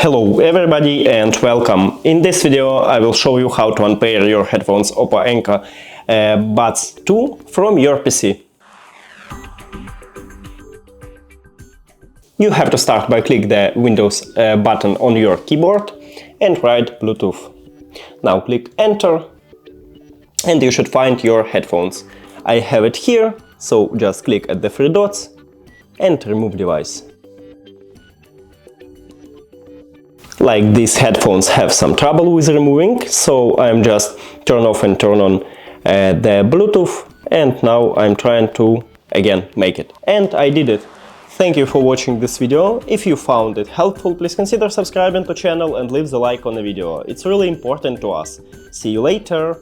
Hello everybody and welcome. In this video I will show you how to unpair your headphones OPPO Enco Buds 2 from your PC. You have to start by click the Windows button on your keyboard and write Bluetooth. Now click Enter and you should find your headphones. I have it here, so just click at the three dots and remove device. Like these headphones have some trouble with removing, so I'm just turn off and turn on the Bluetooth, and now I'm trying to again make it. And I did it. Thank you for watching this video. If you found it helpful, please consider subscribing to the channel and leave the like on the video. It's really important to us. See you later!